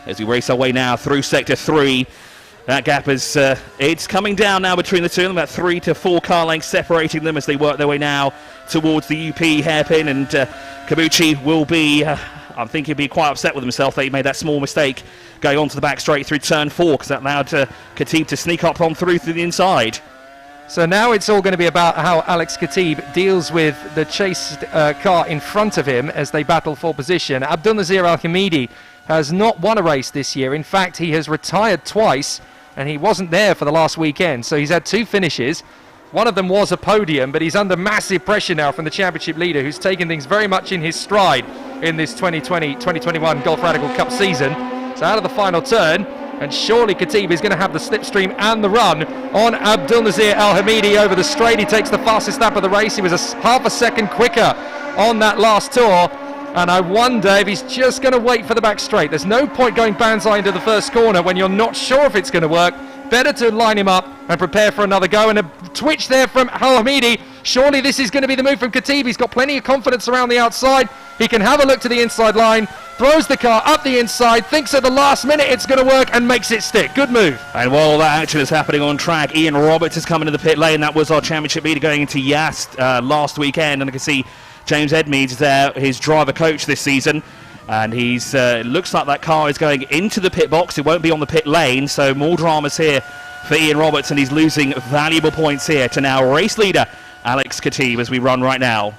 as we race our way now through Sector 3. That gap is it's coming down now between the two of them, about 3 to 4 car lengths separating them as they work their way now towards the UP hairpin, and Kabuchi will be, I think he'll be quite upset with himself that he made that small mistake going onto the back straight through turn 4, because that allowed Khatib to sneak up on through the inside. So now it's all going to be about how Alex Khatib deals with the chase car in front of him as they battle for position. Abdulnazir Al-Hamidi has not won a race this year. In fact, he has retired twice, and he wasn't there for the last weekend. So he's had 2 finishes. One of them was a podium, but he's under massive pressure now from the championship leader, who's taken things very much in his stride in this 2020-2021 Gulf Radical Cup season. So out of the final turn, and surely Khatib is going to have the slipstream and the run on Abdulnazir Al-Hamidi over the straight. He takes the fastest lap of the race. He was half a second quicker on that last tour. And I wonder if he's just going to wait for the back straight. There's no point going banzai into the first corner when you're not sure if it's going to work. Better to line him up and prepare for another go. And a twitch there from Al-Hamidi. Surely this is going to be the move from Khatib. He's got plenty of confidence around the outside. He can have a look to the inside line, throws the car up the inside, thinks at the last minute it's going to work, and makes it stick. Good move. And while that action is happening on track, Ian Roberts has come into the pit lane. That was our championship leader going into Yast last weekend. And I can see James Edmeades is there, his driver coach this season, and he's looks like that car is going into the pit box. It won't be on the pit lane, so more dramas here for Ian Roberts, and he's losing valuable points here to now race leader Alex Khatib as we run right now.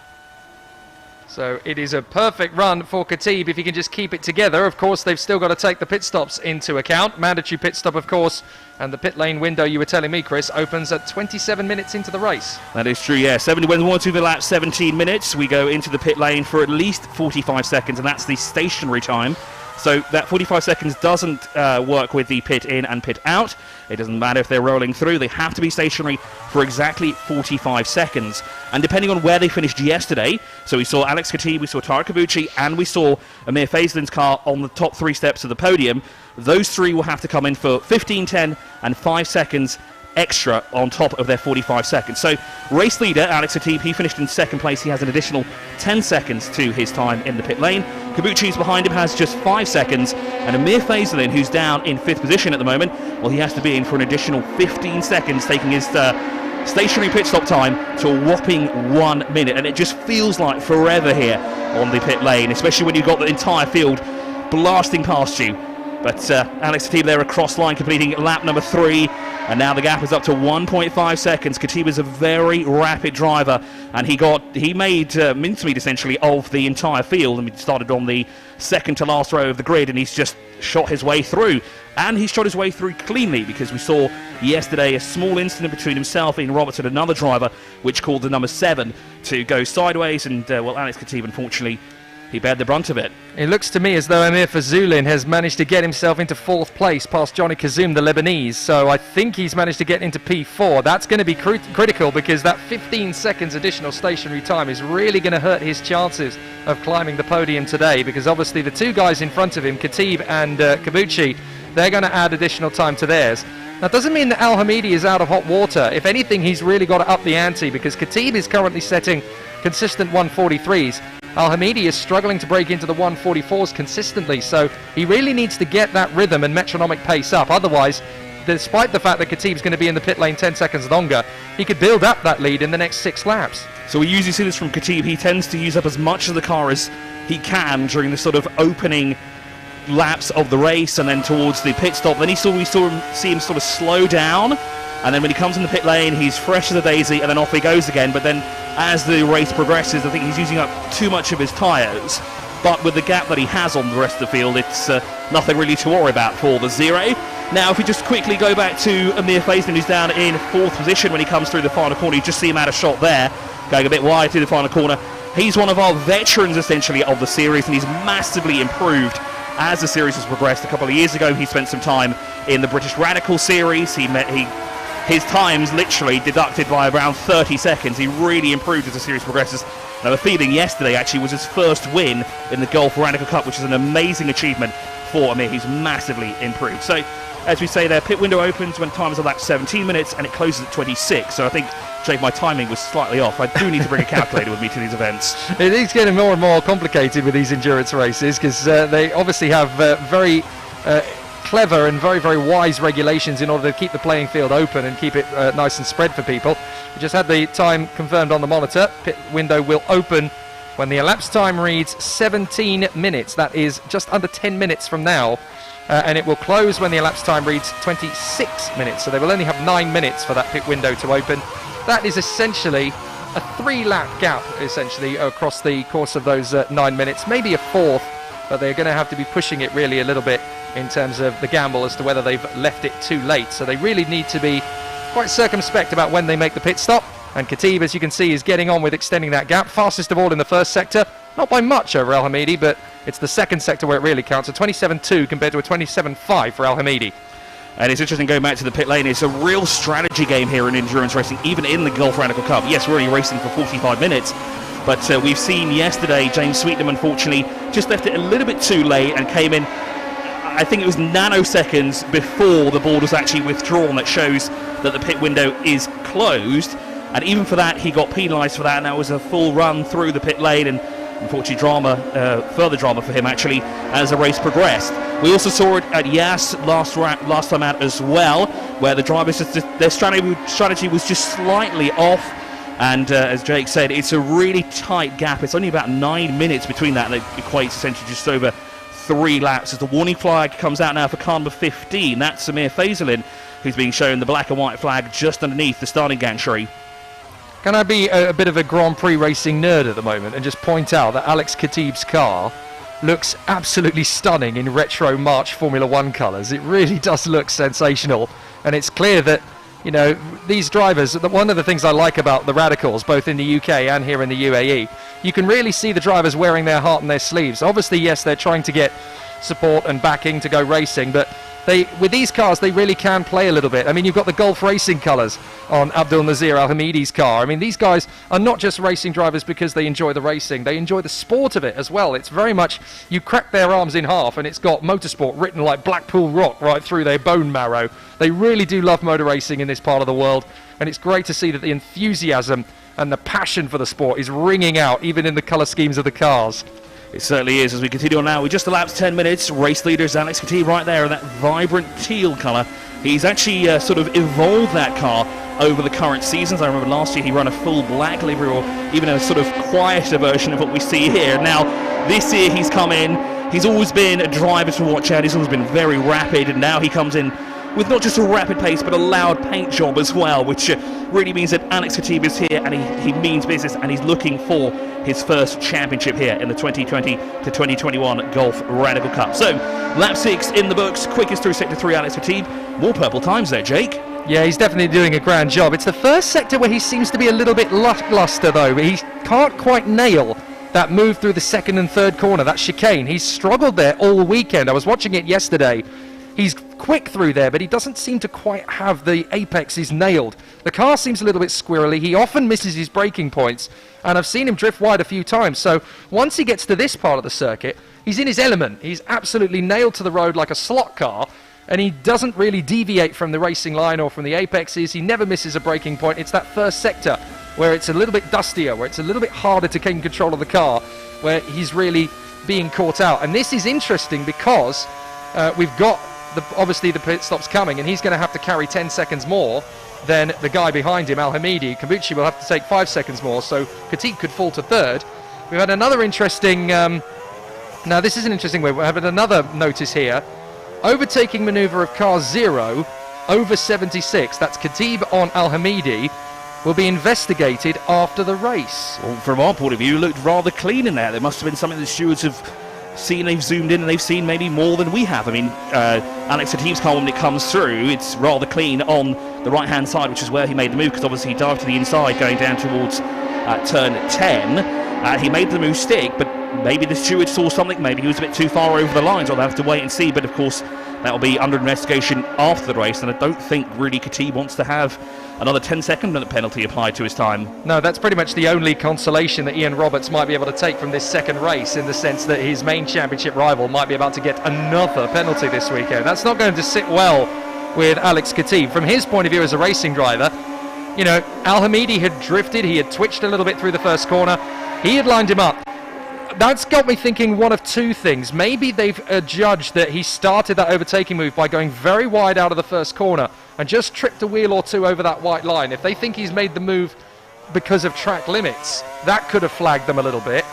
So it is a perfect run for Khatib if he can just keep it together. Of course, they've still got to take the pit stops into account. Mandatory pit stop, of course, and the pit lane window, you were telling me, Chris, opens at 27 minutes into the race. That is true, yeah. 1 to the lap, 17 minutes. We go into the pit lane for at least 45 seconds, and that's the stationary time. So that 45 seconds doesn't work with the pit in and pit out. It doesn't matter if they're rolling through. They have to be stationary for exactly 45 seconds. And depending on where they finished yesterday, so we saw Alex Khatib, we saw Tara Kabuchi, and we saw Amir Faislin's car on the top 3 steps of the podium. Those 3 will have to come in for 15, 10, and 5 seconds extra on top of their 45 seconds. So race leader Alex Khatib, he finished in 2nd place. He has an additional 10 seconds to his time in the pit lane. Kabuchi's behind him has just 5 seconds, and Amir Faislin, who's down in 5th position at the moment, well, he has to be in for an additional 15 seconds, taking his stationary pit stop time to a whopping 1 minute. And it just feels like forever here on the pit lane, especially when you've got the entire field blasting past you. But Alex Khatib there across line, completing lap number 3, and now the gap is up to 1.5 seconds. Khatib is a very rapid driver, and he made mincemeat essentially of the entire field. And he started on the second to last row of the grid, and he's just shot his way through. And he shot his way through cleanly, because we saw yesterday a small incident between himself, Ian Roberts, and another driver, which caused the number 7 to go sideways. And well, Alex Khatib, unfortunately, he bared the brunt of it. It looks to me as though Amir Fazulin has managed to get himself into 4th place past Johnny Kazoum, the Lebanese. So I think he's managed to get into P4. That's going to be critical, because that 15 seconds additional stationary time is really going to hurt his chances of climbing the podium today, because obviously the 2 guys in front of him, Khatib and Kabuchi, they're going to add additional time to theirs. That doesn't mean that Al-Hamidi is out of hot water. If anything, he's really got to up the ante, because Khatib is currently setting consistent 143s. Al-Hamidi is struggling to break into the 144s consistently, so he really needs to get that rhythm and metronomic pace up. Otherwise, despite the fact that Khatib's going to be in the pit lane 10 seconds longer, he could build up that lead in the next 6 laps. So we usually see this from Khatib. He tends to use up as much of the car as he can during the sort of opening laps of the race, and then towards the pit stop. Then we see him sort of slow down, and then when he comes in the pit lane, he's fresh as a daisy, and then off he goes again. But then as the race progresses, I think he's using up too much of his tyres. But with the gap that he has on the rest of the field, it's nothing really to worry about for the 0. Now, if we just quickly go back to Amir Faisman, who's down in 4th position when he comes through the final corner. You just see him out of shot there, going a bit wide through the final corner. He's one of our veterans, essentially, of the series, and he's massively improved as the series has progressed. A couple of years ago, he spent some time in the British Radical series. His time's literally deducted by around 30 seconds. He really improved as the series progresses. Now, the feeling yesterday actually was his first win in the Gulf Radical Cup, which is an amazing achievement for Amir. He's massively improved. So, as we say there, pit window opens when time is about 17 minutes and it closes at 26. So I think, Jake, my timing was slightly off. I do need to bring a calculator with me to these events. It is getting more and more complicated with these endurance races, because they obviously have very clever and very, very wise regulations in order to keep the playing field open and keep it nice and spread for people. We just had the time confirmed on the monitor. Pit window will open when the elapsed time reads 17 minutes. That is just under 10 minutes from now. And it will close when the elapsed time reads 26 minutes. So they will only have 9 minutes for that pit window to open. That is essentially a 3-lap gap, essentially, across the course of those 9 minutes. Maybe a fourth, but they're going to have to be pushing it really a little bit in terms of the gamble as to whether they've left it too late. So they really need to be quite circumspect about when they make the pit stop. And Khatib, as you can see, is getting on with extending that gap. Fastest of all in the first sector. Not by much over Al Hamidi, but it's the second sector where it really counts. A 27.2 compared to a 27.5 for Al Hamidi. And it's interesting going back to the pit lane. It's a real strategy game here in endurance racing, even in the Gulf Radical Cup. Yes, we're only racing for 45 minutes, but we've seen yesterday James Sweetnam, unfortunately, just left it a little bit too late and came in, I think it was nanoseconds before the board was actually withdrawn. That shows that the pit window is closed. And even for that, he got penalised for that, and that was a full run through the pit lane. And unfortunately, further drama for him, actually, as the race progressed. We also saw it at Yas last time out as well, where the drivers, their strategy was just slightly off. And as Jake said, it's a really tight gap. It's only about 9 minutes between that, and it equates essentially just over 3 laps. As the warning flag comes out now for car number 15, that's Samir Faisalin, who's being shown the black and white flag just underneath the starting gantry. Can I be a bit of a Grand Prix racing nerd at the moment and just point out that Alex Khatib's car looks absolutely stunning in retro March Formula 1 colours. It really does look sensational, and it's clear that, you know, these drivers, one of the things I like about the Radicals, both in the UK and here in the UAE, you can really see the drivers wearing their heart on their sleeves. Obviously, yes, they're trying to get support and backing to go racing, but with these cars, they really can play a little bit. I mean, you've got the Gulf Racing colours on Abdul Nazir Al Hamidi's car. I mean, these guys are not just racing drivers because they enjoy the racing. They enjoy the sport of it as well. It's very much, you crack their arms in half and it's got motorsport written like Blackpool Rock right through their bone marrow. They really do love motor racing in this part of the world. And it's great to see that the enthusiasm and the passion for the sport is ringing out even in the colour schemes of the cars. It certainly is. As we continue on now, we just elapsed 10 minutes. Race leaders Alex Khatib right there in that vibrant teal colour. He's actually sort of evolved that car over the current seasons. I remember last year he ran a full black livery, or even a sort of quieter version of what we see here. Now, this year he's come in. He's always been a driver to watch out. He's always been very rapid, and now he comes in with not just a rapid pace, but a loud paint job as well, which really means that Alex Khatib is here and he means business, and he's looking for his first championship here in the 2020 to 2021 Gulf Radical Cup. So, lap 6 in the books, quickest through Sector 3, Alex Khatib. More purple times there, Jake. Yeah, he's definitely doing a grand job. It's the first sector where he seems to be a little bit lackluster, though. He can't quite nail that move through the second and third corner, that chicane. He's struggled there all weekend. I was watching it yesterday. He's quick through there, but he doesn't seem to quite have the apex nailed. The car seems a little bit squirrely. He often misses his braking points, and I've seen him drift wide a few times. So once he gets to this part of the circuit, he's in his element. He's absolutely nailed to the road like a slot car, and he doesn't really deviate from the racing line or from the apexes. He never misses a braking point. It's that first sector where it's a little bit dustier, where it's a little bit harder to gain control of the car, where he's really being caught out. And this is interesting because we've got obviously the pit stop's coming, and he's going to have to carry 10 seconds more than the guy behind him, Al Hamidi. Kabuchi will have to take 5 seconds more, so Khatib could fall to third. We've had another interesting... now, this is an interesting way. We've had another notice here. Overtaking manoeuvre of car 0 over 76. That's Khatib on Al Hamidi. Will be investigated after the race. Well, from our point of view, it looked rather clean in there. There must have been something the stewards have seen. They've zoomed in and they've seen maybe more than we have. I mean, Alex Khatib's car, when it comes through, it's rather clean on the right-hand side, which is where he made the move, because obviously he dived to the inside going down towards turn 10. He made the move stick, but maybe the steward saw something. Maybe he was a bit too far over the lines. I'll have to wait and see. But of course, that will be under investigation after the race, and I don't think really Khatib wants to have another 10-second penalty applied to his time. No, that's pretty much the only consolation that Ian Roberts might be able to take from this second race, in the sense that his main championship rival might be about to get another penalty this weekend. That's not going to sit well with Alex Khatib. From his point of view as a racing driver, you know, Al Hamidi had drifted, he had twitched a little bit through the first corner. He had lined him up That's got me thinking one of two things. Maybe they've judged that he started that overtaking move by going very wide out of the first corner and just tripped a wheel or two over that white line. If they think he's made the move because of track limits, that could have flagged them a little bit.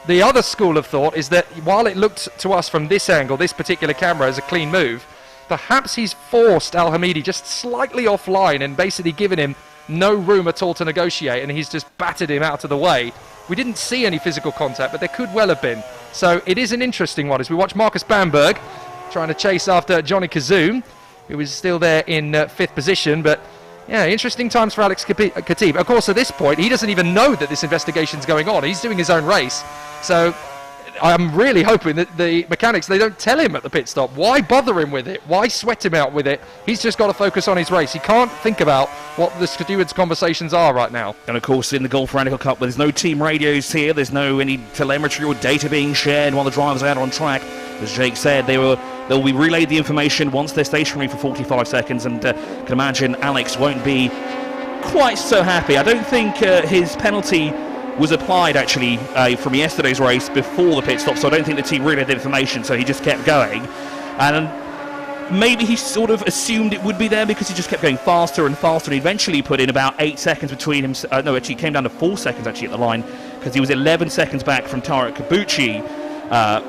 The other school of thought is that while it looked to us from this angle, this particular camera, as a clean move, perhaps he's forced Al Hamidi just slightly offline and basically given him no room at all to negotiate, and he's just battered him out of the way. We didn't see any physical contact, but there could well have been. So it is an interesting one as we watch Marcus Bamberg trying to chase after Johnny Kazoum, who was still there in 5th position. But yeah, interesting times for Alex Khatib. Of course, at this point, he doesn't even know that this investigation's going on. He's doing his own race. So I'm really hoping that the mechanics, they don't tell him at the pit stop. Why bother him with it? Why sweat him out with it? He's just got to focus on his race. He can't think about what the stewards' conversations are right now. And of course, in the Gulf Radical Cup, there's no team radios here. There's no any telemetry or data being shared while the drivers are out on track. As Jake said, they'll be relayed the information once they're stationary for 45 seconds. And can imagine Alex won't be quite so happy. I don't think his penalty was applied actually from yesterday's race before the pit stop, so I don't think the team relayed the information, so he just kept going. And maybe he sort of assumed it would be there because he just kept going faster and faster, and he eventually put in about 8 seconds between him. No, actually he came down to 4 seconds actually at the line, because he was 11 seconds back from Tarek Kabuchi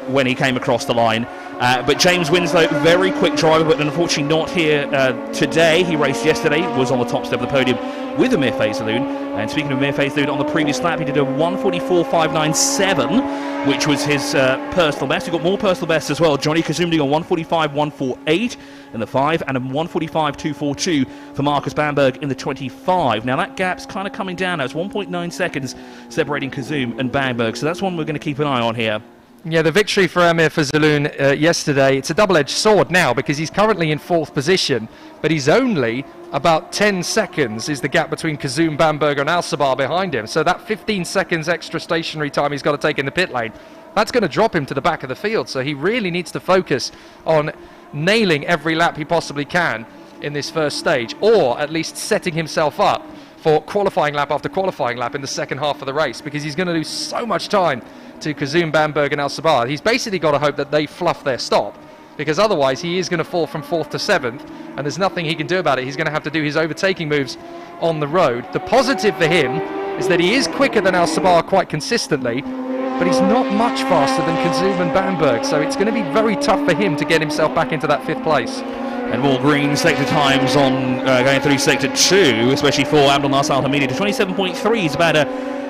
when he came across the line. But James Winslow, very quick driver, but unfortunately not here today. He raced yesterday, was on the top step of the podium with Amir Faisalun. And speaking of Amir Faisalun, on the previous lap he did a 1:44.597, which was his personal best. He got more personal bests as well. Johnny Kazoum doing a 1:45.148 in the 5 and a 1:45.242 for Marcus Bamberg in the 25. Now that gap's kind of coming down now. It's 1.9 seconds separating Kazoum and Bamberg, so that's one we're going to keep an eye on here. Yeah, the victory for Amir Faisalun yesterday, it's a double-edged sword now because he's currently in 4th position, but he's only about 10 seconds is the gap between Kazoum, Bamberg and Al-Sabah behind him. So that 15 seconds extra stationary time he's got to take in the pit lane, that's going to drop him to the back of the field. So he really needs to focus on nailing every lap he possibly can in this first stage, or at least setting himself up for qualifying lap after qualifying lap in the second half of the race, because he's going to lose so much time to Kazoum, Bamberg and Al-Sabah. He's basically got to hope that they fluff their stop, because otherwise he is going to fall from 4th to 7th, and there's nothing he can do about it. He's going to have to do his overtaking moves on the road. The positive for him is that he is quicker than Al-Sabah quite consistently, but he's not much faster than Kazoum and Bamberg, so it's going to be very tough for him to get himself back into that 5th place. And more green sector times on going through sector 2, especially for Abdul Nasser Al Hamidi. To 27.3 is about a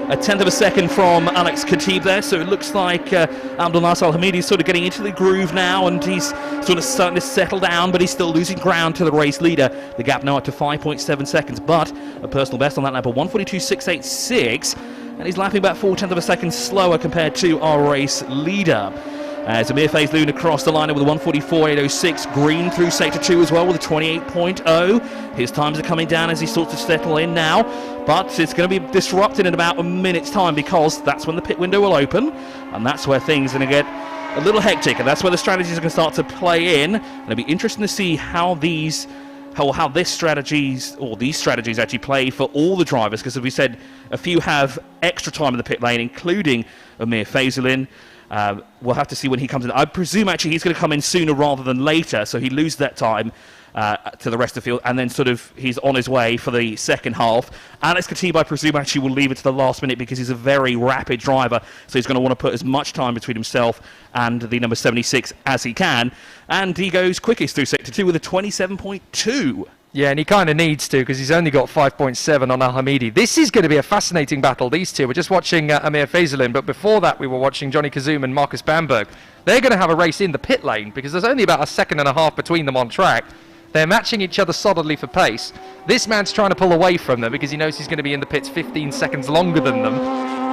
1/10 of a second from Alex Khatib there, so it looks like Abdul Nasser Al Hamidi is sort of getting into the groove now, and he's sort of starting to settle down, but he's still losing ground to the race leader. The gap now up to 5.7 seconds, but a personal best on that lap of 1:42.686, and he's lapping about 0.4 of a second slower compared to our race leader. As Amir Faisalun across the line with a 1:44.806, green through sector 2 as well with a 28.0. His times are coming down as he starts to settle in now, but it's going to be disrupted in about a minute's time, because that's when the pit window will open, and that's where things are going to get a little hectic, and that's where the strategies are going to start to play in. And it'll be interesting to see how these strategies actually play for all the drivers, because as we said, a few have extra time in the pit lane, including Amir Faisalun. We'll have to see when he comes in. I presume actually he's going to come in sooner rather than later, so he loses that time to the rest of the field, and then sort of he's on his way for the second half. Alex Khatib, I presume, actually will leave it to the last minute because he's a very rapid driver, so he's going to want to put as much time between himself and the number 76 as he can, and he goes quickest through sector 2 with a 27.2. Yeah, and he kind of needs to, because he's only got 5.7 on Al Hamidi. This is going to be a fascinating battle, these two. We're just watching Amir Faisalun, but before that we were watching Johnny Kazoum and Marcus Bamberg. They're going to have a race in the pit lane, because there's only about 1.5 seconds between them on track. They're matching each other solidly for pace. This man's trying to pull away from them because he knows he's going to be in the pits 15 seconds longer than them.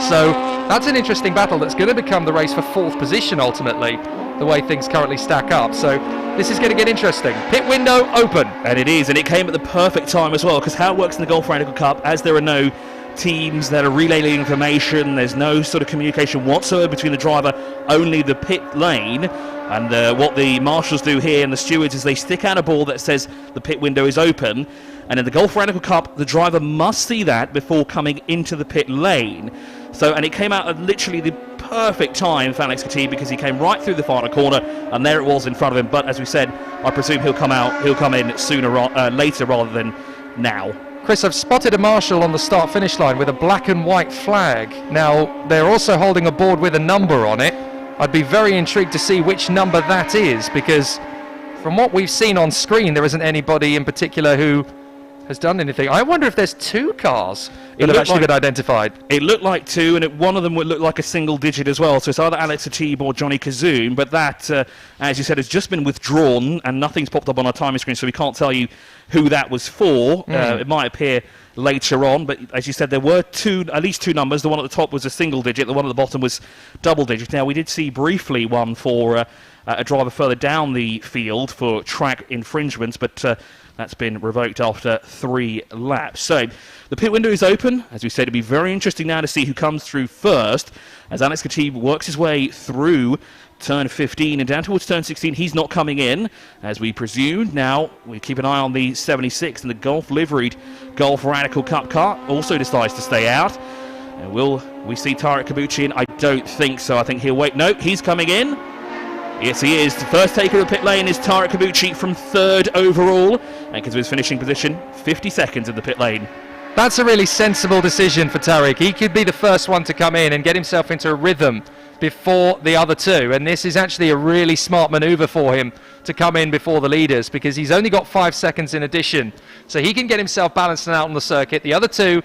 So that's an interesting battle that's going to become the race for 4th position ultimately, the way things currently stack up. So this is going to get interesting. Pit window open. And it is, and it came at the perfect time as well, because how it works in the Gulf Radical Cup, as there are no teams that are relaying information, there's no sort of communication whatsoever between the driver, only the pit lane. And what the marshals do here and the stewards is they stick out a ball that says the pit window is open, and in the Gulf Radical Cup the driver must see that before coming into the pit lane. So, and it came out at literally the perfect time for Alex Khatib because he came right through the final corner, and there it was in front of him. But as we said, I presume he'll come in later rather than now. Chris, I've spotted a marshal on the start-finish line with a black and white flag. Now, they're also holding a board with a number on it. I'd be very intrigued to see which number that is, because from what we've seen on screen, there isn't anybody in particular who has done anything. I wonder if there's two cars that have actually been identified. It looked like two, and one of them would look like a single digit as well. So it's either Alex Khatib or Johnny Kazoum, but that, as you said, has just been withdrawn, and nothing's popped up on our timing screen, so we can't tell you who that was for. It might appear later on, but as you said, there were at least two numbers. The one at the top was a single digit, the one at the bottom was double digit. Now, we did see briefly one for a driver further down the field for track infringements, but that's been revoked after 3 laps. So the pit window is open. As we said, it'll be very interesting now to see who comes through first as Alex Khatib works his way through turn 15 and down towards turn 16. He's not coming in, as we presumed. Now we keep an eye on the 76 and the Gulf liveried Gulf Radical Cup car also decides to stay out. And will we see Tarek Kabuchi in? I don't think so. I think he'll wait. No, he's coming in. Yes, he is. The first taker of the pit lane is Tarek Kabuchi from 3rd overall, and because of his finishing position, 50 seconds in the pit lane. That's a really sensible decision for Tarek. He could be the first one to come in and get himself into a rhythm before the other two, and this is actually a really smart manoeuvre for him to come in before the leaders, because he's only got 5 seconds in addition, so he can get himself balanced out on the circuit. The other two,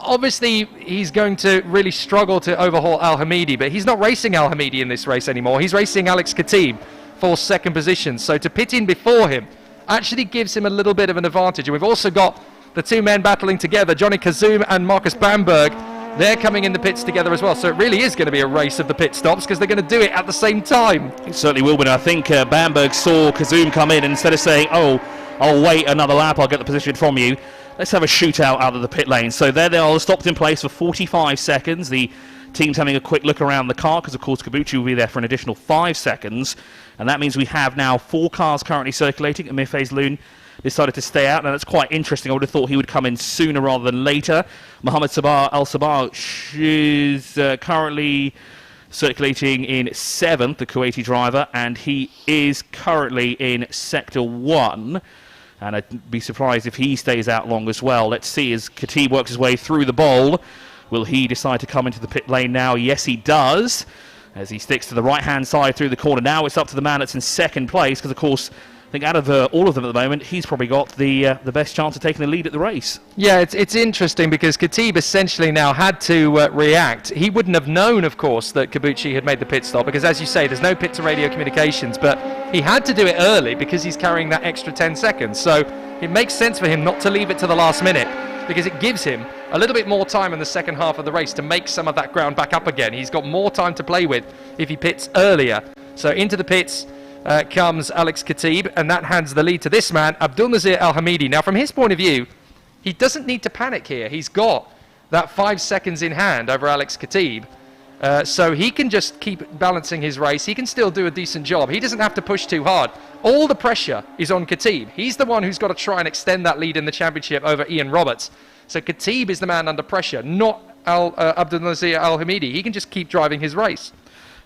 obviously, he's going to really struggle to overhaul Al Hamidi, but he's not racing Al Hamidi in this race anymore. He's racing Alex Khatib for 2nd position. So to pit in before him actually gives him a little bit of an advantage. And we've also got the two men battling together, Johnny Kazoum and Marcus Bamberg. They're coming in the pits together as well. So it really is going to be a race of the pit stops because they're going to do it at the same time. It certainly will, but I think Bamberg saw Kazoum come in, and instead of saying, oh, I'll wait another lap, I'll get the position from you, let's have a shootout out of the pit lane. So there they are, stopped in place for 45 seconds. The team's having a quick look around the car because, of course, Kabuchi will be there for an additional 5 seconds. And that means we have now 4 cars currently circulating. Amir Fazloon decided to stay out. Now, that's quite interesting. I would have thought he would come in sooner rather than later. Mohammed Sabah Al-Sabah is currently circulating in 7th, the Kuwaiti driver, and he is currently in Sector 1. And I'd be surprised if he stays out long as well. Let's see as Khatib works his way through the bowl. Will he decide to come into the pit lane now? Yes, he does, as he sticks to the right-hand side through the corner. Now it's up to the man that's in 2nd place, because, of course, I think out of all of them at the moment, he's probably got the best chance of taking the lead at the race. Yeah, it's interesting because Khatib essentially now had to react. He wouldn't have known, of course, that Kabuchi had made the pit stop because, as you say, there's no pit-to-radio communications, but he had to do it early because he's carrying that extra 10 seconds. So it makes sense for him not to leave it to the last minute because it gives him a little bit more time in the second half of the race to make some of that ground back up again. He's got more time to play with if he pits earlier. So into the pits comes Alex Khatib, and that hands the lead to this man, Abdulnazir Al Hamidi. Now, from his point of view, he doesn't need to panic here. He's got that 5 seconds in hand over Alex Khatib, so he can just keep balancing his race. He can still do a decent job. He doesn't have to push too hard. All the pressure is on Khatib. He's the one who's got to try and extend that lead in the championship over Ian Roberts. So Khatib is the man under pressure, not Abdulnazir Al Hamidi. He can just keep driving his race.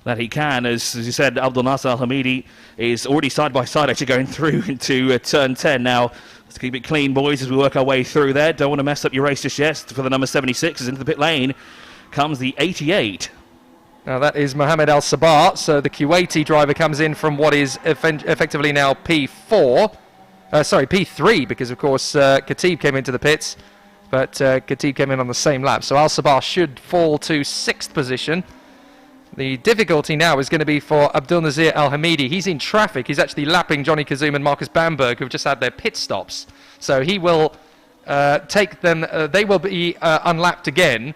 That he can, as you said, Abdul Nasser Al Hamidi is already side by side actually going through into turn 10 now. Let's keep it clean, boys, as we work our way through there. Don't want to mess up your race just yet. For the number 76 is into the pit lane comes the 88. Now that is Mohammed Al-Sabah, so the Kuwaiti driver comes in from what is effectively now P3, because of course Khatib came into the pits, but Khatib came in on the same lap. So Al-Sabah should fall to 6th position. The difficulty now is going to be for Abdulnazir Al Hamidi. He's in traffic. He's actually lapping Johnny Kazoum and Marcus Bamberg, who've just had their pit stops. So he will take them. They will be unlapped again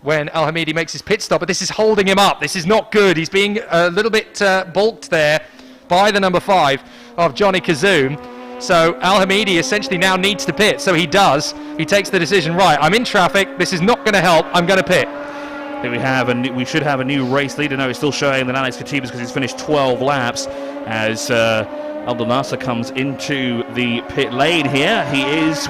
when Al Hamidi makes his pit stop. But this is holding him up. This is not good. He's being a little bit balked there by the number 5 of Johnny Kazoum. So Al Hamidi essentially now needs to pit. So he does. He takes the decision, right, I'm in traffic. This is not going to help. I'm going to pit. We should have a new race leader. No, it's still showing that Alex Khatib is because he's finished 12 laps as Abdul Nasser comes into the pit lane here. He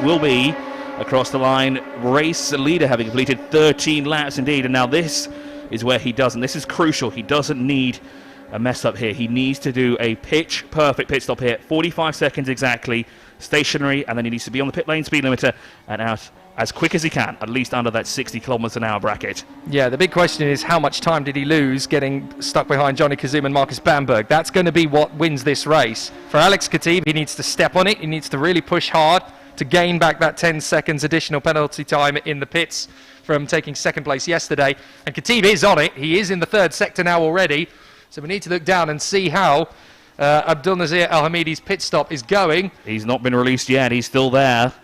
will be across the line race leader, having completed 13 laps indeed. And now this is where he doesn't. This is crucial. He doesn't need a mess up here. He needs to do a pitch perfect pit stop here. 45 seconds exactly, stationary, and then he needs to be on the pit lane speed limiter and out as quick as he can, at least under that 60 kilometers an hour bracket. Yeah, the big question is how much time did he lose getting stuck behind Johnny Kazum and Marcus Bamberg? That's going to be what wins this race. For Alex Khatib, he needs to step on it. He needs to really push hard to gain back that 10 seconds additional penalty time in the pits from taking second place yesterday. And Khatib is on it. He is in the third sector now already. So we need to look down and see how Abdulnazir Al-Hamidi's pit stop is going. He's not been released yet. He's still there.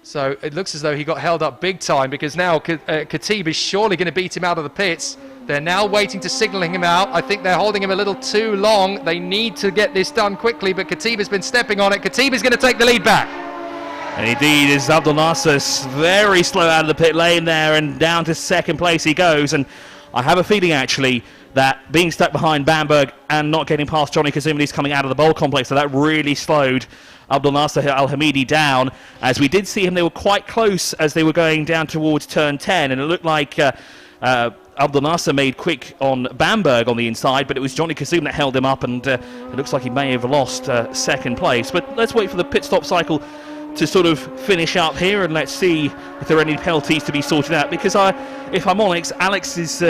So it looks as though he got held up big time, because now Khatib is surely going to beat him out of the pits. They're now waiting to signaling him out. I think they're holding him a little too long. They need to get this done quickly, but Khatib has been stepping on it. Khatib is going to take the lead back. And indeed, is Abdul Nasser very slow out of the pit lane there, and down to second place he goes. And I have a feeling, actually, that being stuck behind Bamberg and not getting past Johnny Kazum, he's coming out of the bowl complex, so that really slowed Abdul Nasser Al-Hamidi down. As we did see him, they were quite close as they were going down towards turn 10, and it looked like Abdul Nasser made quick on Bamberg on the inside, but it was Johnny Kazum that held him up, and it looks like he may have lost second place. But let's wait for the pit stop cycle to sort of finish up here, and let's see if there are any penalties to be sorted out, because if I'm honest, Alex's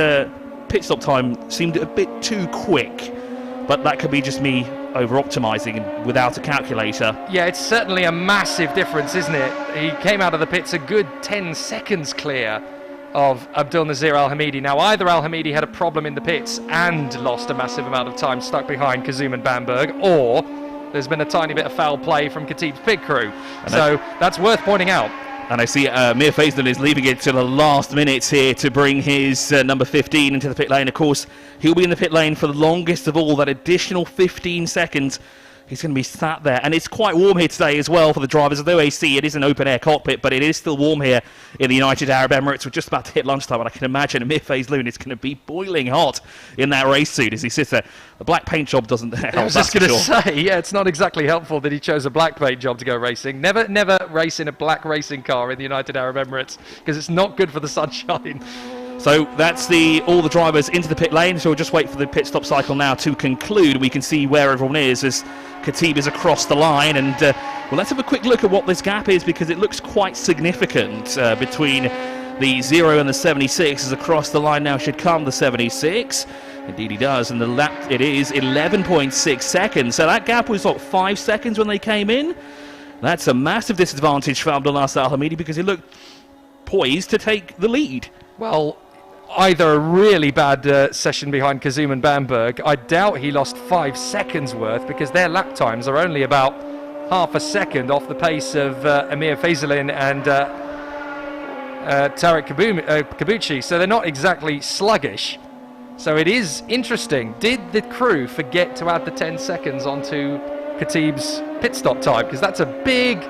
pit stop time seemed a bit too quick, but that could be just me over-optimising without a calculator. Yeah, it's certainly a massive difference, isn't it? He came out of the pits a good 10 seconds clear of Abdulnazir Al-Hamidi. Now, either Al-Hamidi had a problem in the pits and lost a massive amount of time stuck behind Kazum and Bamberg, or there's been a tiny bit of foul play from Khatib's pit crew. So that's worth pointing out. And I see Mir Faisal is leaving it to the last minutes here to bring his number 15 into the pit lane. Of course, he'll be in the pit lane for the longest of all, that additional 15 seconds. He's going to be sat there. And it's quite warm here today as well for the drivers. There's no AC. It is an open-air cockpit, but it is still warm here in the United Arab Emirates. We're just about to hit lunchtime, and I can imagine Mir Faisal is going to be boiling hot in that race suit as he sits there. The black paint job doesn't help. I was just going to say, yeah, it's not exactly helpful that he chose a black paint job to go racing. Never race in a black racing car in the United Arab Emirates, because it's not good for the sunshine. So that's all the drivers into the pit lane. So we'll just wait for the pit stop cycle now to conclude. We can see where everyone is as Khatib is across the line. And well, let's have a quick look at what this gap is, because it looks quite significant between the 0 and the 76. As across the line now should come the 76. Indeed he does. And the lap, it is 11.6 seconds. So that gap was, what, 5 seconds when they came in? That's a massive disadvantage for Abdul Nasser Al-Hamidi, because he looked poised to take the lead. Well, either a really bad session behind Kazum and Bamberg. I doubt he lost 5 seconds worth, because their lap times are only about half a second off the pace of Amir Faisalin and Tarek Kabuchi, so they're not exactly sluggish. So it is interesting. Did the crew forget to add the 10 seconds onto Khatib's pit stop time? Because that's a big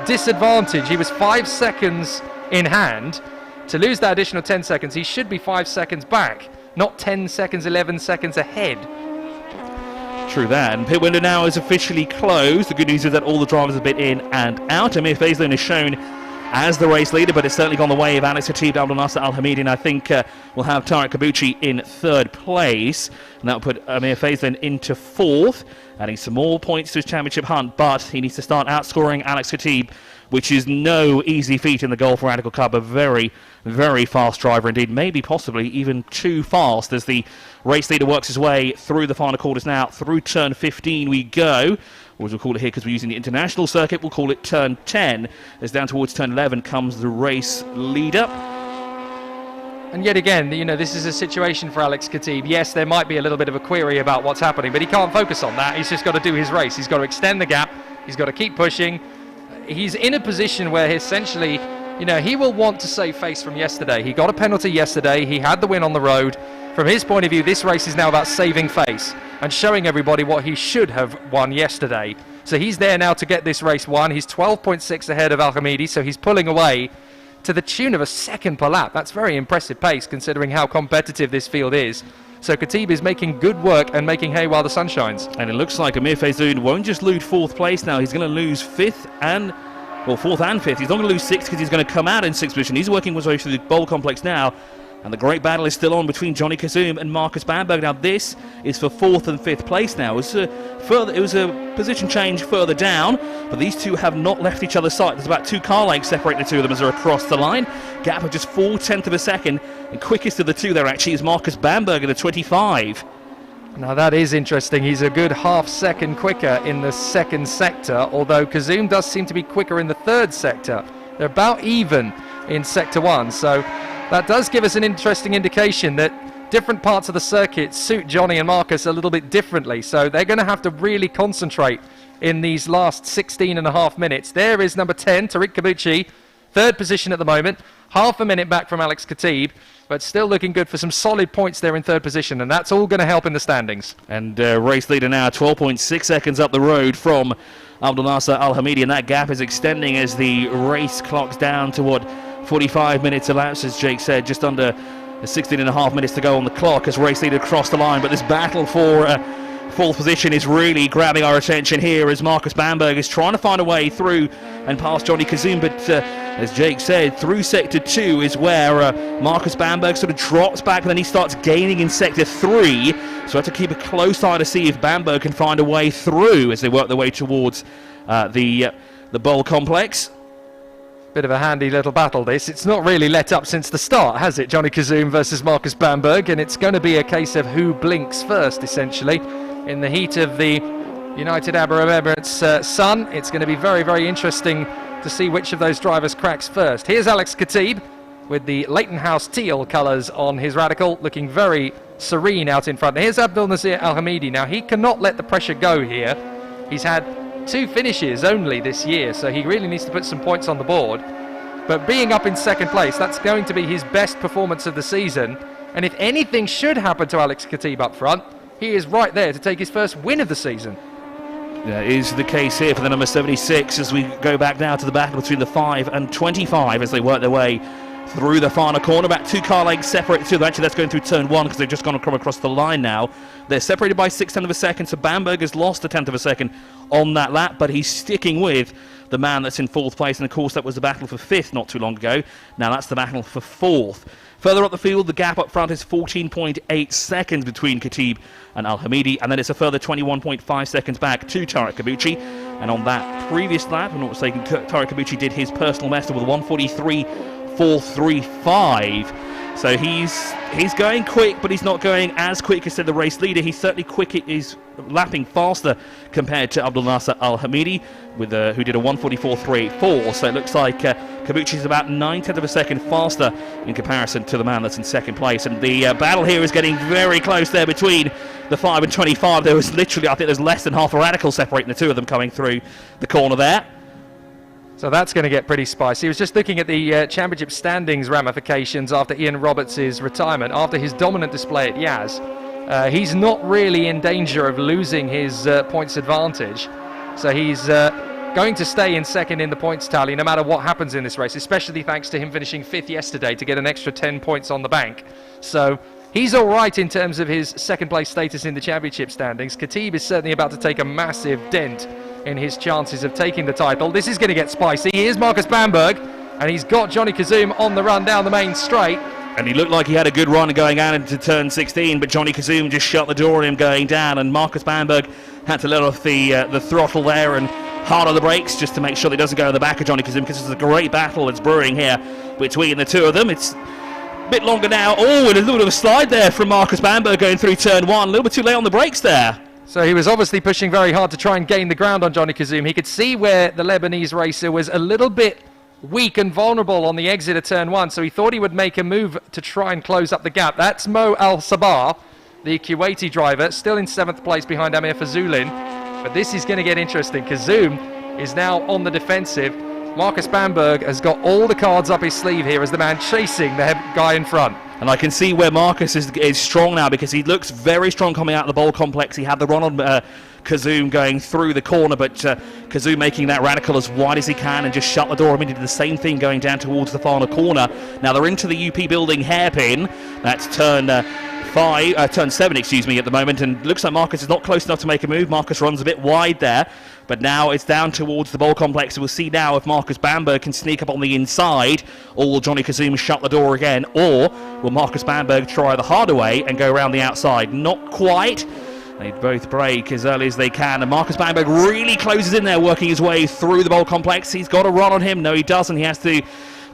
disadvantage. He was 5 seconds in hand. To lose that additional 10 seconds, he should be 5 seconds back, not 10 seconds, 11 seconds ahead. True that. And pit window now is officially closed. The good news is that all the drivers have been in and out. Amir Faisalin is shown as the race leader, but it's certainly gone the way of Alex Khatib, Abdul Nasser Al-Hamidi, and I think we'll have Tarek Kabuchi in third place, and that'll put Amir Faisalin into fourth, adding some more points to his championship hunt, but he needs to start outscoring Alex Khatib, which is no easy feat in the Gulf Radical Cup. A very, very fast driver indeed, maybe possibly even too fast, as the race leader works his way through the final quarters now. Through turn 15 we go, or as we'll call it here because we're using the international circuit, we'll call it turn 10. As down towards turn 11 comes the race leader. And yet again, you know, this is a situation for Alex Khatib. Yes, there might be a little bit of a query about what's happening, but he can't focus on that. He's just got to do his race. He's got to extend the gap. He's got to keep pushing. He's in a position where essentially, you know, he will want to save face from yesterday. He got a penalty yesterday. He had the win on the road. From his point of view, this race is now about saving face and showing everybody what he should have won yesterday. So he's there now to get this race won. He's 12.6 ahead of Al-Hamidi, so he's pulling away to the tune of a second per lap. That's very impressive pace considering how competitive this field is. So Khatib is making good work and making hay while the sun shines. And it looks like Amir Faisalin won't just lose fourth place now. He's going to lose fourth and fifth. He's not going to lose sixth because he's going to come out in sixth position. He's working his way through the bowl complex now. And the great battle is still on between Johnny Kazum and Marcus Bamberg. Now this is for 4th and 5th place now. It was a position change further down, but these two have not left each other's sight. There's about 2 car lengths separating the two of them as they're across the line. Gap of just 0.4 of a second. And quickest of the two there actually is Marcus Bamberg at a 25. Now that is interesting. He's a good half second quicker in the 2nd sector, although Kazum does seem to be quicker in the 3rd sector. They're about even in sector 1, so that does give us an interesting indication that different parts of the circuit suit Johnny and Marcus a little bit differently, so they're going to have to really concentrate in these last 16.5 minutes. There is number 10, Tariq Kabuchi, 3rd position at the moment, half a minute back from Alex Khatib, but still looking good for some solid points there in 3rd position, and that's all going to help in the standings. And race leader now 12.6 seconds up the road from Abdul Nasser Al Hamidi, and that gap is extending as the race clocks down to what 45 minutes elapsed, as Jake said, just under 16.5 minutes to go on the clock as race leader crossed the line. But this battle for 4th position is really grabbing our attention here as Marcus Bamberg is trying to find a way through and past Johnny Kazum. But as Jake said, through sector 2 is where Marcus Bamberg sort of drops back and then he starts gaining in sector 3. So I have to keep a close eye to see if Bamberg can find a way through as they work their way towards the bowl complex. Bit of a handy little battle this. It's not really let up since the start, has it? Johnny Kazum versus Marcus Bamberg, and it's going to be a case of who blinks first, essentially. In the heat of the United Arab Emirates sun, it's going to be very, very interesting to see which of those drivers cracks first. Here's Alex Khatib with the Leighton House teal colours on his Radical, looking very serene out in front. Here's Abdul Nasser Al Hamidi. Now, he cannot let the pressure go here. He's had 2 finishes only this year, so he really needs to put some points on the board. But being up in 2nd place, that's going to be his best performance of the season. And if anything should happen to Alex Khatib up front, he is right there to take his first win of the season. That is the case here for the number 76 as we go back now to the battle between the 5 and 25 as they work their way through the final corner. About 2 car lengths separate the two. Actually, that's going through turn 1 because they've just gone across the line now. They're separated by 0.6 of a second, so Bamberg has lost a 1/10 of a second on that lap, but he's sticking with the man that's in 4th place, and of course that was the battle for 5th not too long ago. Now that's the battle for 4th. Further up the field, the gap up front is 14.8 seconds between Khatib and Al Hamidi, and then it's a further 21.5 seconds back to Tariq Kabuchi. And on that previous lap, I'm not mistaken, Tariq Kabuchi did his personal best with 1:43.435. So he's going quick, but he's not going as quick as the race leader. He's certainly quick. He's lapping faster compared to Abdul Nasser Al Hamidi, who did a 1:44.384. So it looks like Kabuchi's about 0.9 of a second faster in comparison to the man that's in 2nd place. And the battle here is getting very close there between the 5 and 25. There was literally, I think there's less than half a Radical separating the two of them coming through the corner there. So that's going to get pretty spicy. He was just looking at the championship standings ramifications after Ian Roberts' retirement, after his dominant display at Yaz. He's not really in danger of losing his points advantage. So he's going to stay in 2nd in the points tally no matter what happens in this race, especially thanks to him finishing 5th yesterday to get an extra 10 points on the bank. So he's all right in terms of his 2nd place status in the championship standings. Khatib is certainly about to take a massive dent in his chances of taking the title. This is going to get spicy. Here's Marcus Bamberg, and he's got Johnny Kazum on the run down the main straight. And he looked like he had a good run going out into turn 16, but Johnny Kazum just shut the door on him going down, and Marcus Bamberg had to let off the throttle there and hard on the brakes just to make sure that he doesn't go in the back of Johnny Kazum, because it's a great battle that's brewing here between the two of them. It's a bit longer now. Oh, and a little bit of a slide there from Marcus Bamberg going through turn 1. A little bit too late on the brakes there. So he was obviously pushing very hard to try and gain the ground on Johnny Kazum. He could see where the Lebanese racer was a little bit weak and vulnerable on the exit of turn 1, so he thought he would make a move to try and close up the gap. That's Mo Al-Sabah, the Kuwaiti driver, still in 7th place behind Amir Fazulin. But this is going to get interesting. Kazum is now on the defensive. Marcus Bamberg has got all the cards up his sleeve here as the man chasing the guy in front. And I can see where Marcus is strong now, because he looks very strong coming out of the bowl complex. He had the run on Kazum going through the corner, but Kazum making that Radical as wide as he can and just shut the door. I mean, he did the same thing going down towards the final corner. Now they're into the UP building hairpin. That's turn 5 turn 7, excuse me, at the moment, and looks like Marcus is not close enough to make a move. Marcus runs a bit wide there, but now it's down towards the bowl complex. We'll see now if Marcus Bamberg can sneak up on the inside, or will Johnny Kazum shut the door again, or will Marcus Bamberg try the harder way and go around the outside? Not quite. They both break as early as they can, and Marcus Bamberg really closes in there, working his way through the bowl complex. He's got a run on him. No, he doesn't. He has to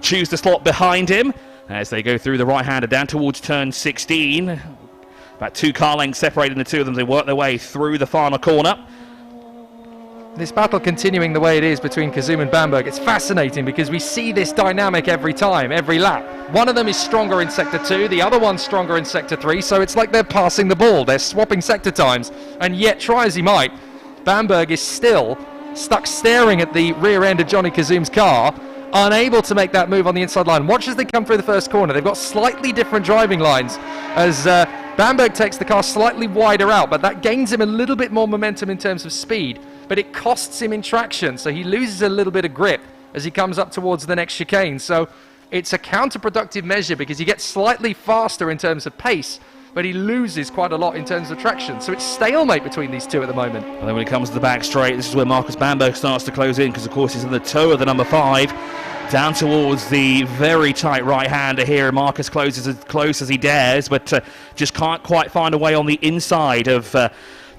choose the slot behind him as they go through the right-hander down towards turn 16. About 2 car lengths separating the two of them. They work their way through the final corner. This battle continuing the way it is between Kazum and Bamberg, it's fascinating because we see this dynamic every time, every lap. One of them is stronger in Sector 2, the other one's stronger in Sector 3, so it's like they're passing the ball, they're swapping sector times, and yet, try as he might, Bamberg is still stuck staring at the rear end of Johnny Kazum's car, unable to make that move on the inside line. Watch as they come through the first corner. They've got slightly different driving lines as Bamberg takes the car slightly wider out, but that gains him a little bit more momentum in terms of speed, but it costs him in traction, so he loses a little bit of grip as he comes up towards the next chicane. So it's a counterproductive measure because he gets slightly faster in terms of pace, but he loses quite a lot in terms of traction. So it's stalemate between these two at the moment. And then when it comes to the back straight, this is where Marcus Bamberg starts to close in, because of course he's in the toe of the number 5, down towards the very tight right-hander here. Marcus closes as close as he dares, but just can't quite find a way on the inside of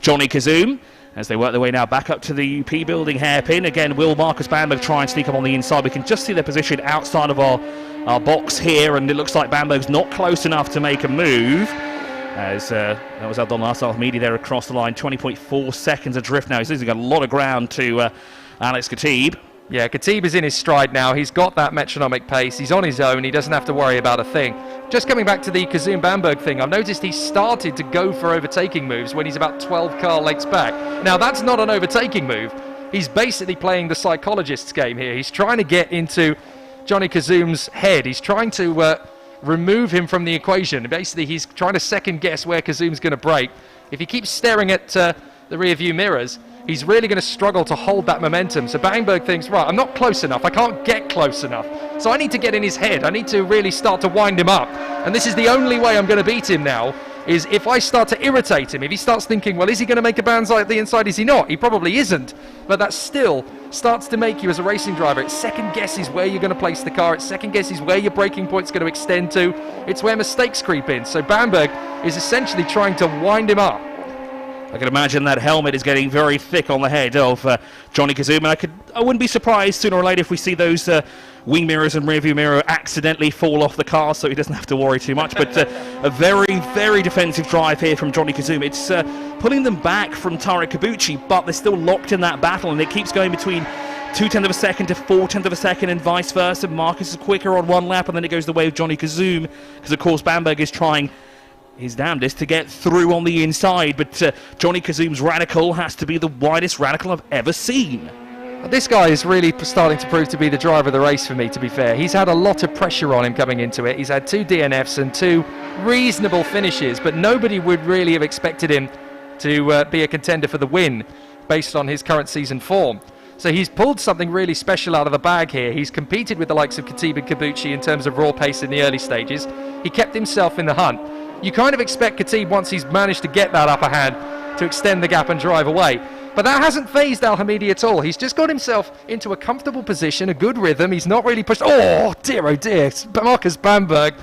Johnny Kazum. As they work their way now back up to the UP building hairpin. Again, will Marcus Bamberg try and sneak up on the inside? We can just see their position outside of our box here, and it looks like Bamberg's not close enough to make a move. As that was Abdullah Al-Hamidi there across the line. 20.4 seconds adrift now. He's losing a lot of ground to Alex Khatib. Yeah, Khatib is in his stride now. He's got that metronomic pace. He's on his own. He doesn't have to worry about a thing. Just coming back to the Kazum Bamberg thing, I've noticed he started to go for overtaking moves when he's about 12 car lengths back. Now, that's not an overtaking move. He's basically playing the psychologist's game here. He's trying to get into Johnny Kazum's head. He's trying to remove him from the equation. Basically, he's trying to second guess where Kazum's going to brake. If he keeps staring at the rear view mirrors, he's really going to struggle to hold that momentum. So Bamberg thinks, right, I'm not close enough. I can't get close enough. So I need to get in his head. I need to really start to wind him up. And this is the only way I'm going to beat him now, is if I start to irritate him. If he starts thinking, well, is he going to make a banzai at the inside? Is he not? He probably isn't. But that still starts to make you, as a racing driver, it second guesses where you're going to place the car. It second guesses where your braking point's going to extend to. It's where mistakes creep in. So Bamberg is essentially trying to wind him up. I can imagine that helmet is getting very thick on the head of Johnny Kazum, and I wouldn't be surprised sooner or later if we see those wing mirrors and rearview mirror accidentally fall off the car, so he doesn't have to worry too much. But a very, very defensive drive here from Johnny Kazum. It's pulling them back from Tarek Kabuchi, but they're still locked in that battle, and it keeps going between 0.2 of a second to 0.4 of a second and vice versa. Marcus is quicker on one lap, and then it goes the way of Johnny Kazum, because of course Bamberg is trying his damnedest to get through on the inside, but Johnny Kazum's radical has to be the widest radical I've ever seen. This guy is really starting to prove to be the driver of the race for me, to be fair. He's had a lot of pressure on him coming into it. He's had 2 DNFs and 2 reasonable finishes, but nobody would really have expected him to be a contender for the win based on his current season form. So he's pulled something really special out of the bag here. He's competed with the likes of Khatib and Kabuchi in terms of raw pace in the early stages. He kept himself in the hunt. You kind of expect Khatib, once he's managed to get that upper hand, to extend the gap and drive away. But that hasn't phased Al-Hamidi at all. He's just got himself into a comfortable position, a good rhythm. He's not really pushed. Oh dear. Marcus Bamberg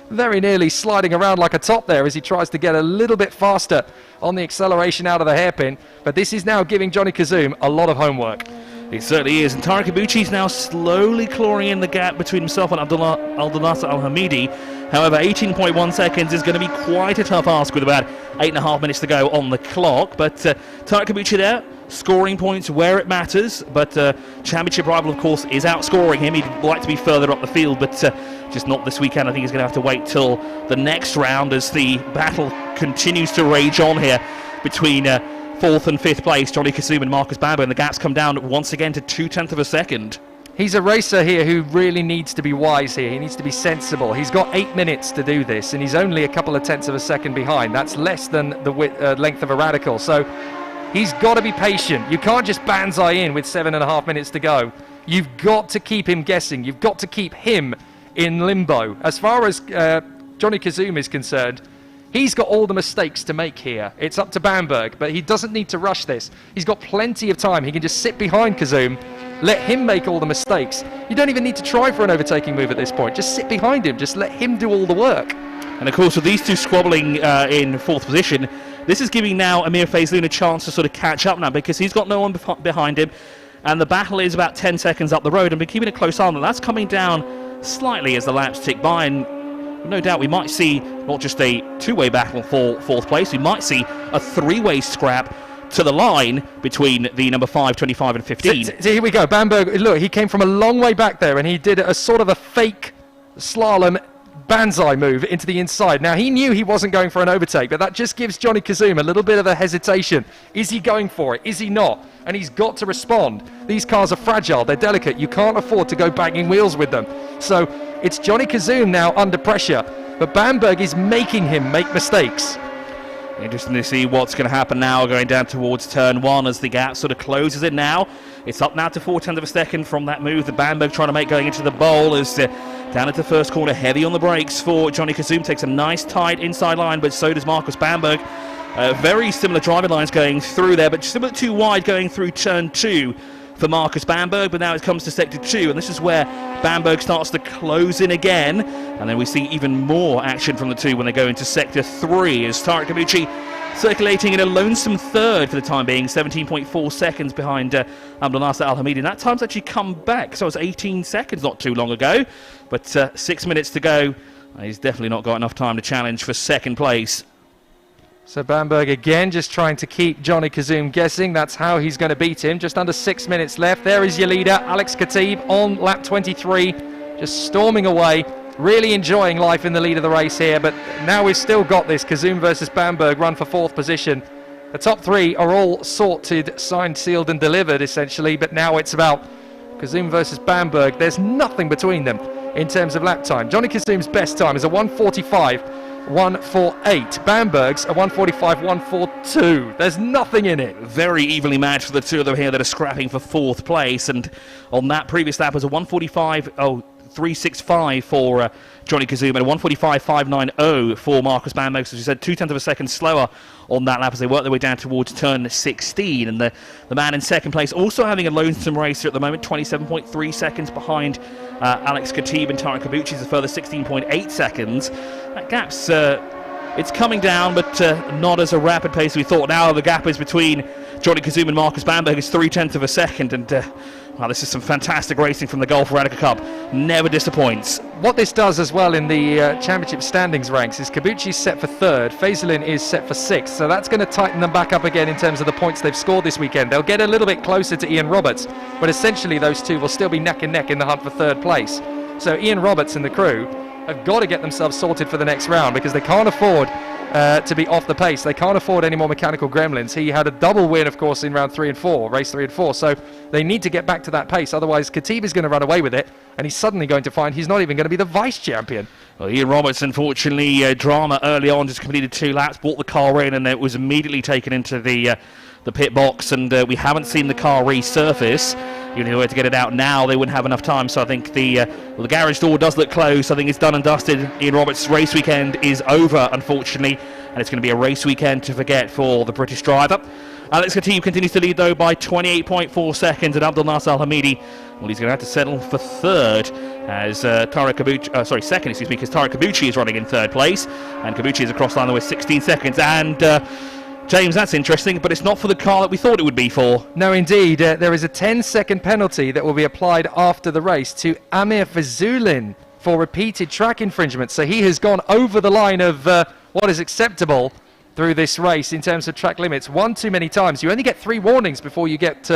very nearly sliding around like a top there as he tries to get a little bit faster on the acceleration out of the hairpin. But this is now giving Johnny Kazum a lot of homework. It certainly is, and Tarek Kabuchi is now slowly clawing in the gap between himself and Abdullah Al-Hamidi. However, 18.1 seconds is going to be quite a tough ask with about 8.5 minutes to go on the clock. But Tarek Kabuchi there, scoring points where it matters. But championship rival, of course, is outscoring him. He'd like to be further up the field, but just not this weekend. I think he's going to have to wait till the next round as the battle continues to rage on here between 4th and 5th place, Johnny Kazum and Marcus Bamberg, and the gaps come down once again to 0.2 of a second. He's a racer here who really needs to be wise here. He needs to be sensible. He's got 8 minutes to do this, and he's only a couple of tenths of a second behind. That's less than the length of a radical. So he's got to be patient. You can't just banzai in with 7.5 minutes to go. You've got to keep him guessing. You've got to keep him in limbo. As far as Johnny Kazum is concerned, He's got all the mistakes to make here. It's up to Bamberg, but he doesn't need to rush this. He's got plenty of time. He can just sit behind Kazoom, let him make all the mistakes. You don't even need to try for an overtaking move at this point. Just sit behind him. Just let him do all the work. And of course, with these two squabbling in fourth position, this is giving now Amir Faizoun a chance to sort of catch up now, because he's got no one behind him, and the battle is about 10 seconds up the road, and we're keeping a close eye on that. That's coming down slightly as the laps tick by, and no doubt we might see not just a two-way battle for fourth place, we might see a three-way scrap to the line between the number 5, 25 and 15. So here we go. Bamberg, look, he came from a long way back there, and he did a sort of a fake slalom banzai move into the inside. Now, he knew he wasn't going for an overtake, but that just gives Johnny Kazoom a little bit of a hesitation. Is he going for it? Is he not? And he's got to respond. These cars are fragile. They're delicate. You can't afford to go banging wheels with them. So it's Johnny Kazoom now under pressure, but Bamberg is making him make mistakes. Interesting to see what's going to happen now going down towards turn 1 as the gap sort of closes in now. It's up now to 0.4 of a second from that move that Bamberg trying to make going into the bowl, as down at the first corner, heavy on the brakes for Johnny Kazoom, takes a nice tight inside line, but so does Marcus Bamberg. Very similar driving lines going through there, but similar too wide going through turn 2 for Marcus Bamberg, but now it comes to sector 2, and this is where Bamberg starts to close in again, and then we see even more action from the two when they go into sector 3, as Tarek Kabuchi circulating in a lonesome third for the time being, 17.4 seconds behind Abdel Nasser Al Hamidi, and that time's actually come back, so it was 18 seconds not too long ago, but 6 minutes to go. He's definitely not got enough time to challenge for second place. So Bamberg again just trying to keep Johnny Kazoom guessing. That's how he's going to beat him. Just under 6 minutes left. There is your leader, Alex Khatib, on lap 23, just storming away, really enjoying life in the lead of the race here. But now we've still got this Kazoom versus Bamberg run for fourth position. The top three are all sorted, signed, sealed and delivered essentially, but now it's about Kazoom versus Bamberg. There's nothing between them in terms of lap time. Johnny Kazoom's best time is a 1:45.148. Bamberg's a 1:45.142. There's nothing in it. Very evenly matched for the two of them here that are scrapping for fourth place, and on that previous lap was a 1:45.365 for Johnny Kazoom and a 1:45.590 for Marcus Bamberg. So as you said, 0.2 of a second slower on that lap as they work their way down towards turn 16. And the man in second place also having a lonesome racer at the moment, 27.3 seconds behind Alex Khatib, and Tarek Kabuchi is a further 16.8 seconds. That gap's it's coming down, but not as a rapid pace as we thought. Now the gap is between Johnny Kazoom and Marcus Bamberg is 0.3 of a second, and well, this is some fantastic racing from the Gulf Radica Cup. Never disappoints. What this does as well in the championship standings ranks is Kabuchi's set for third, Faizoun is set for sixth, so that's going to tighten them back up again in terms of the points they've scored this weekend. They'll get a little bit closer to Ian Roberts, but essentially those two will still be neck and neck in the hunt for third place. So Ian Roberts and the crew have got to get themselves sorted for the next round, because they can't afford to be off the pace. They can't afford any more mechanical gremlins. He had a double win, of course, in round 3 and 4, race 3 and 4, so they need to get back to that pace. Otherwise, Khatib is going to run away with it, and he's suddenly going to find he's not even going to be the vice champion. Well, Ian Roberts, unfortunately, drama early on, just completed 2 laps, brought the car in, and it was immediately taken into the pit box, and we haven't seen the car resurface. Even if they were to get it out now, they wouldn't have enough time. So I think the garage door does look closed. I think it's done and dusted. Ian Roberts' race weekend is over, unfortunately, and it's going to be a race weekend to forget for the British driver. Alex Khatib continues to lead, though, by 28.4 seconds, and Abdel Nasser Al Hamidi, well, he's going to have to settle for third as Tarek Kabuchi, second, excuse me, because Tarek Kabuchi is running in third place, and Kabuchi is across line with 16 seconds, and James, that's interesting, but it's not for the car that we thought it would be for. No, indeed. There is a 10-second penalty that will be applied after the race to Amir Faizoun for repeated track infringement. So he has gone over the line of what is acceptable through this race in terms of track limits one too many times. You only get 3 warnings before you get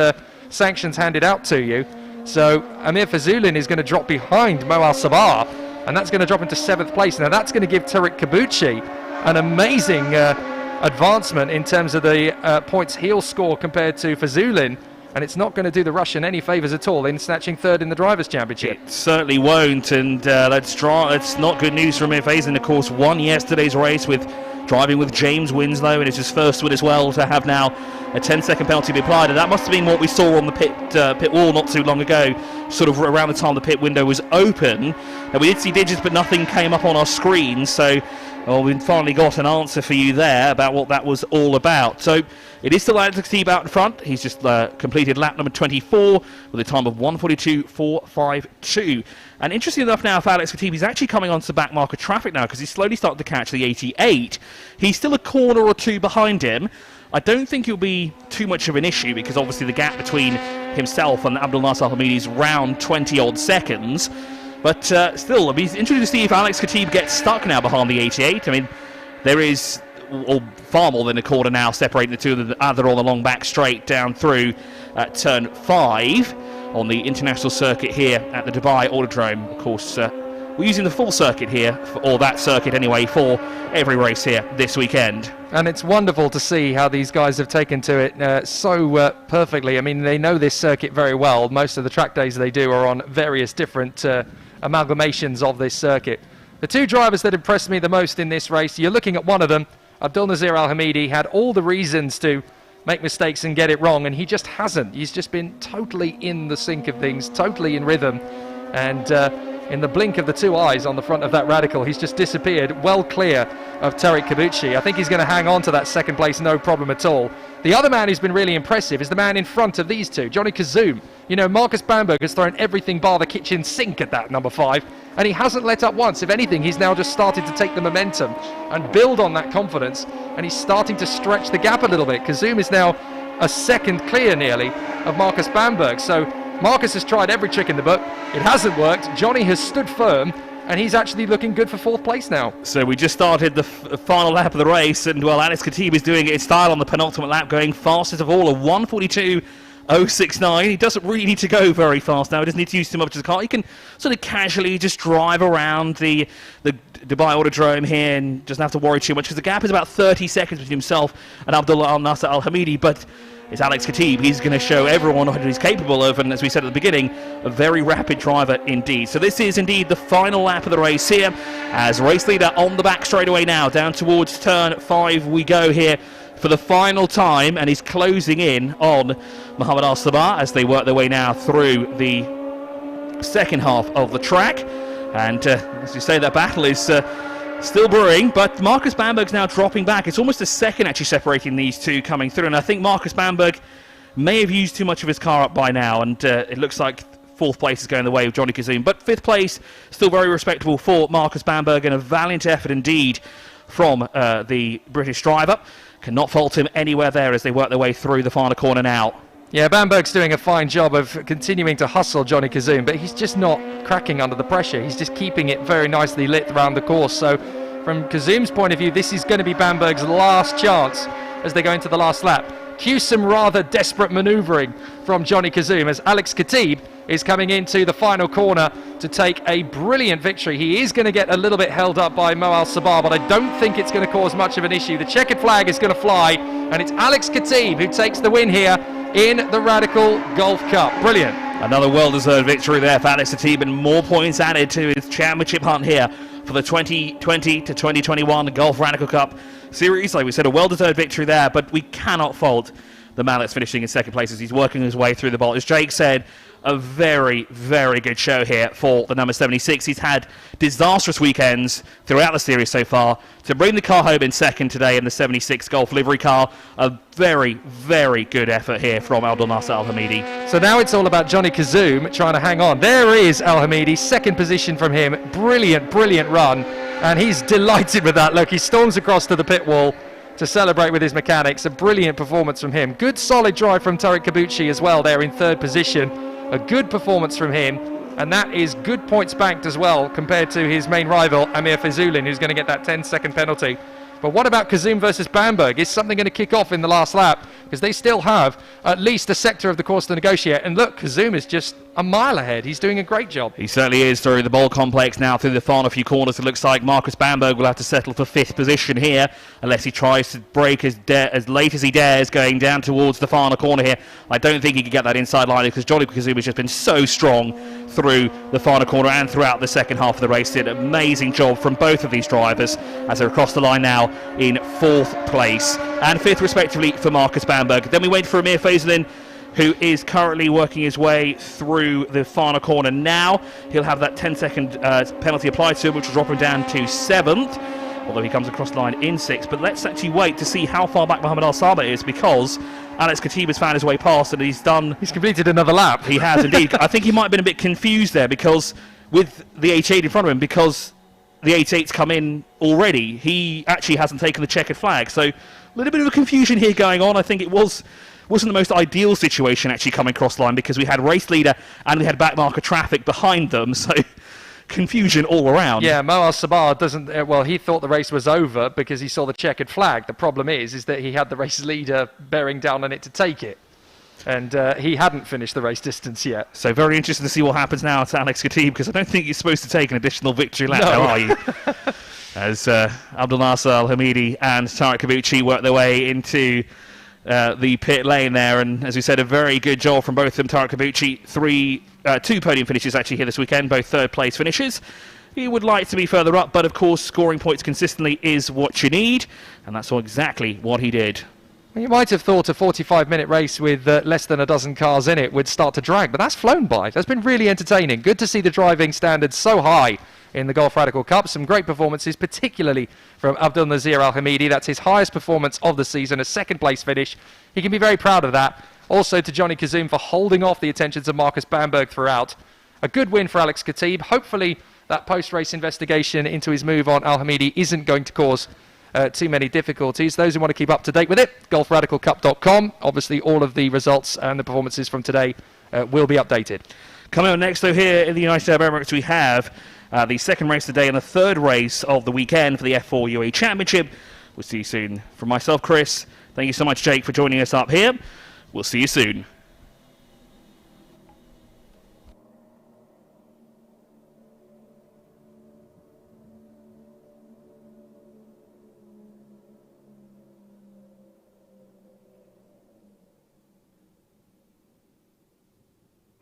sanctions handed out to you. So Amir Faizoun is going to drop behind Mo Al-Sabah, and that's going to drop into 7th place. Now that's going to give Tarek Kabuchi an amazing advancement in terms of the points he'll score compared to Faizoun, and it's not going to do the Russian any favours at all in snatching third in the Drivers' Championship. It certainly won't, and that's not good news for Amir Faizoun. Of course, won yesterday's race with driving with James Winslow, and it's his first win as well, to have now a 10-second penalty be applied, and that must have been what we saw on the pit wall not too long ago, sort of around the time the pit window was open. And we did see digits, but nothing came up on our screen, so Well, we've finally got an answer for you there about what that was all about. So it is still Alex Khatib out in front. He's just completed lap number 24 with a time of 1:42.452. And interesting enough now for Alex Khatib, he's actually coming onto the back marker traffic now because he's slowly starting to catch the 88. He's still a corner or two behind him. I don't think it'll be too much of an issue because obviously the gap between himself and Abdul Nasser Al-Hamidi is around 20-odd seconds. But still, it'll be interesting to see if Alex Khatib gets stuck now behind the 88. I mean, there is far more than a quarter now separating the two of them, either on the long back straight down through turn 5 on the international circuit here at the Dubai Autodrome. Of course, we're using the full circuit here, or that circuit anyway, for every race here this weekend. And it's wonderful to see how these guys have taken to it so perfectly. I mean, they know this circuit very well. Most of the track days they do are on various different amalgamations of this circuit. The two drivers that impressed me the most in this race, you're looking at one of them, Abdul Nasser Al-Hamidi, had all the reasons to make mistakes and get it wrong, and he just hasn't. He's just been totally in the sync of things, totally in rhythm, and in the blink of the two eyes on the front of that radical, he's just disappeared well clear of Tariq Kabuchi. I think he's going to hang on to that second place, no problem at all. The other man who's been really impressive is the man in front of these two, Johnny Kazoum. You know, Marcus Bamberg has thrown everything bar the kitchen sink at that number 5, and he hasn't let up once. If anything, he's now just started to take the momentum and build on that confidence, and he's starting to stretch the gap a little bit. Kazoum is now a second clear nearly of Marcus Bamberg. So Marcus has tried every trick in the book. It hasn't worked. Johnny has stood firm, and he's actually looking good for 4th place now. So we just started the final lap of the race, and well, Alex Khatib is doing it in style on the penultimate lap, going fastest of all, a 1:42.069. He doesn't really need to go very fast now. He doesn't need to use too much of the car. He can sort of casually just drive around the Dubai Autodrome here and doesn't have to worry too much because the gap is about 30 seconds between himself and Abdullah Nasser Al-Hamidi. But it's Alex Khatib. He's going to show everyone what he's capable of, and as we said at the beginning, a very rapid driver indeed. So this is indeed the final lap of the race here, as race leader on the back straightaway now, down towards turn 5 we go here for the final time, and he's closing in on Mohammed Al-Sabah as they work their way now through the second half of the track. And as you say, that battle is still brewing, but Marcus Bamberg's now dropping back. It's almost a second actually separating these two coming through, and I think Marcus Bamberg may have used too much of his car up by now, and it looks like 4th place is going the way of Johnny Kazoum. But 5th place, still very respectable for Marcus Bamberg, and a valiant effort indeed from the British driver. Cannot fault him anywhere there as they work their way through the final corner now. Yeah, Bamberg's doing a fine job of continuing to hustle Johnny Kazoum, but he's just not cracking under the pressure. He's just keeping it very nicely lit around the course. So from Kazoum's point of view, this is going to be Bamberg's last chance as they go into the last lap. Cue some rather desperate manoeuvring from Johnny Kazoum as Alex Khatib is coming into the final corner to take a brilliant victory. He is going to get a little bit held up by Mo Al-Sabah, but I don't think it's going to cause much of an issue. The checkered flag is going to fly, and it's Alex Khatib who takes the win here in the Radical Golf Cup. Brilliant. Another well-deserved victory there for Alex Khatib, and more points added to his championship hunt here for the 2020 to 2021 Golf Radical Cup series. Like we said, a well-deserved victory there, but we cannot fault the man that's finishing in second place as he's working his way through the ball. As Jake said, a very, very good show here for the number 76. He's had disastrous weekends throughout the series so far. To bring the car home in second today in the 76 Golf livery car, a very, very good effort here from Abdul Nasser Al-Hamidi. So now it's all about Johnny Kazoum trying to hang on. There is Al-Hamidi, second position from him. Brilliant, brilliant run. And he's delighted with that. Look, he storms across to the pit wall to celebrate with his mechanics. A brilliant performance from him. Good solid drive from Tariq Kabuchi as well there in third position. A good performance from him, and that is good points banked as well compared to his main rival Amir Fazulin, who's going to get that 10-second penalty. But what about Kazoum versus Bamberg? Is something going to kick off in the last lap? Because they still have at least a sector of the course to negotiate. And look, Kazoum is just a mile ahead. He's doing a great job. He certainly is through the bowl complex now, through the final few corners. It looks like Marcus Bamberg will have to settle for 5th position here, unless he tries to brake as late as he dares going down towards the final corner here. I don't think he can get that inside line because Johnny Kazoum has just been so strong through the final corner and throughout the second half of the race. Did an amazing job from both of these drivers as they're across the line now in 4th place and 5th respectively for Marcus Bamberg. Then we wait for Amir Fazulin, who is currently working his way through the final corner now. He'll have that 10-second penalty applied to him, which will drop him down to 7th. although he comes across the line in 6th. But let's actually wait to see how far back Mohamed Al Saba is, because Alex Khatib has found his way past and he's completed another lap. He has indeed. I think he might have been a bit confused there, because with the 88 in front of him, because the 88's come in already, he actually hasn't taken the checkered flag. So a little bit of a confusion here going on. I think it wasn't the most ideal situation actually coming across the line, because we had race leader and we had backmarker traffic behind them. So confusion all around. Yeah, Mo Al Sabah doesn't. Well, he thought the race was over because he saw the checkered flag. The problem is that he had the race leader bearing down on it to take it, and he hadn't finished the race distance yet. So very interesting to see what happens now to Alex Khatib, because I don't think you're supposed to take an additional victory lap, now, are you? As Abdul Nasser Al-Hamidi and Tarek Kabuchi work their way into the pit lane there, and as we said, a very good job from both of them. Tarek Kabuchi, 2 podium finishes actually here this weekend, both third place finishes. He would like to be further up, but of course scoring points consistently is what you need, and that's exactly what he did. You might have thought a 45-minute race with less than a dozen cars in it would start to drag, but that's flown by. That's been really entertaining. Good to see the driving standards so high in the Gulf Radical Cup. Some great performances, particularly from Abdul Nazir Al-Hamidi. That's his highest performance of the season, a second-place finish. He can be very proud of that. Also to Johnny Kazoum for holding off the attentions of Marcus Bamberg throughout. A good win for Alex Khatib. Hopefully that post-race investigation into his move on Al-Hamidi isn't going to cause too many difficulties. Those who want to keep up to date with it, GulfRadicalCup.com. Obviously all of the results and the performances from today will be updated. Coming up next, though, here in the United Arab Emirates, we have the second race today and the third race of the weekend for the F4 UAE Championship. We'll see you soon. From myself, Chris, thank you so much, Jake, for joining us up here. We'll see you soon.